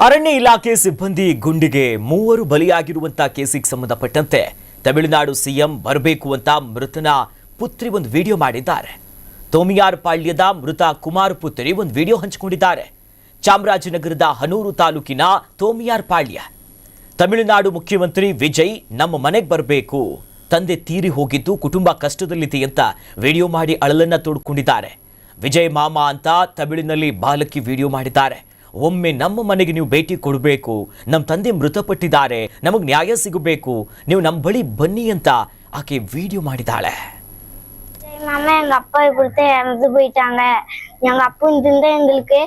ಅರಣ್ಯ ಇಲಾಖೆ ಸಿಬ್ಬಂದಿ ಗುಂಡಿಗೆ ಮೂವರು ಬಲಿಯಾಗಿರುವಂತಹ ಕೇಸಿಗೆ ಸಂಬಂಧಪಟ್ಟಂತೆ ತಮಿಳುನಾಡು ಸಿಎಂ ಬರಬೇಕು ಅಂತ ಮೃತನ ಪುತ್ರಿ ಒಂದು ವಿಡಿಯೋ ಮಾಡಿದ್ದಾರೆ. ತೋಮಿಯಾರ್ ಪಾಳ್ಯದ ಮೃತ ಕುಮಾರ್ ಪುತ್ರಿ ಒಂದು ವಿಡಿಯೋ ಹಂಚಿಕೊಂಡಿದ್ದಾರೆ. ಚಾಮರಾಜನಗರದ ಹನೂರು ತಾಲೂಕಿನ ತೋಮಿಯಾರ್ ಪಾಳ್ಯ. ತಮಿಳುನಾಡು ಮುಖ್ಯಮಂತ್ರಿ ವಿಜಯ್ ನಮ್ಮ ಮನೆಗೆ ಬರಬೇಕು, ತಂದೆ ತೀರಿ ಹೋಗಿದ್ದು ಕುಟುಂಬ ಕಷ್ಟದಲ್ಲಿದೆ ಅಂತ ವಿಡಿಯೋ ಮಾಡಿ ಅಳಲನ್ನ ತೋಡ್ಕೊಂಡಿದ್ದಾರೆ. ವಿಜಯ್ ಮಾಮ ಅಂತ ತಮಿಳಿನಲ್ಲಿ ಬಾಲಕಿ ವಿಡಿಯೋ ಮಾಡಿದ್ದಾರೆ. ಒಮ್ಮೆ ನಮ್ಮ ಮನೆಗೆ ನೀವು ಭೇಟಿ ಕೊಡಬೇಕು, ನಮ್ಮ ತಂದೆ ಮೃತಪಟ್ಟಿದ್ದಾರೆ, ನಮಗೆ ನ್ಯಾಯ ಸಿಗಬೇಕು, ನೀವು ನಮ್ಮ ಬಳಿ ಬನ್ನಿ ಅಂತ ಆಕೆ ವಿಡಿಯೋ ಮಾಡಿದ್ದಾಳೆ. மாமா எங்க அப்பா இப்படித்த இறந்து போயிட்டாங்க. எங்க அப்பா இந்த எங்களுக்கு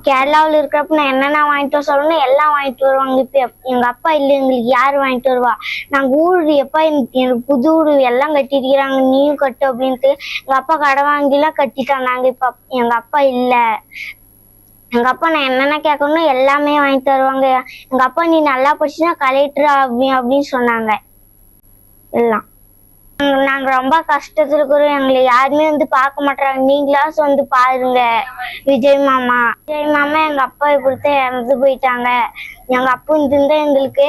கேரளாவில் இருக்கிறப்ப நான் என்னென்ன வாங்கிட்டு வர சொல்லணும் எல்லாம் வாங்கிட்டு வருவாங்க. இப்ப எங்க அப்பா இல்லை, எங்களுக்கு யாரு வாங்கிட்டு வருவா? நாங்க ஊரு எப்பா எனக்கு புது வீடு எல்லாம் கட்டிருக்கிறாங்க, நீயும் கட்டு அப்படின்ட்டு எங்க அப்பா கடை வாங்கிலாம் கட்டிட்டாங்க. நாங்க இப்ப எங்க அப்பா இல்லை. எங்க அப்பா நான் என்னென்ன கேட்கணும் எல்லாமே வாங்கி தருவாங்க. எங்க அப்பா நீ நல்லா படிச்சுன்னா கலெக்டர் அப்படின்னு சொன்னாங்க. எல்லாம் நாங்க ரொம்ப கஷ்டத்துல இருக்கிறோம், எங்களை யாருமே வந்து பார்க்க மாட்டாங்க, நீங்களாச்சும் வந்து பாருங்க. விஜய் மாமா எங்க அப்பா இப்படித்த இறந்து போயிட்டாங்க. எங்க அப்பா இந்த எங்களுக்கு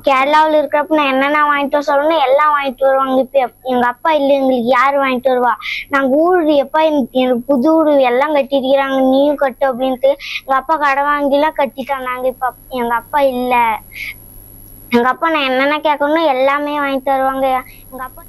கேரளாவில் இருக்கிறப்ப நான் என்னென்ன வாங்கிட்டு வர சொல்லணும் எல்லாம் வாங்கிட்டு வருவாங்க. இப்ப எங்க அப்பா இல்லை, எங்களுக்கு யாரு வாங்கிட்டு வருவா? நாங்க ஊரு எப்பா எனக்கு புது வீடு எல்லாம் கட்டிருக்கிறாங்க, நீயும் கட்டு அப்படின்ட்டு எங்க அப்பா கடை வாங்கிலாம் கட்டிட்டாங்க. நாங்க இப்ப எங்க அப்பா இல்லை. எங்க அப்பா நான் என்னென்ன கேட்கணும் எல்லாமே வாங்கி தருவாங்க. எங்க அப்பா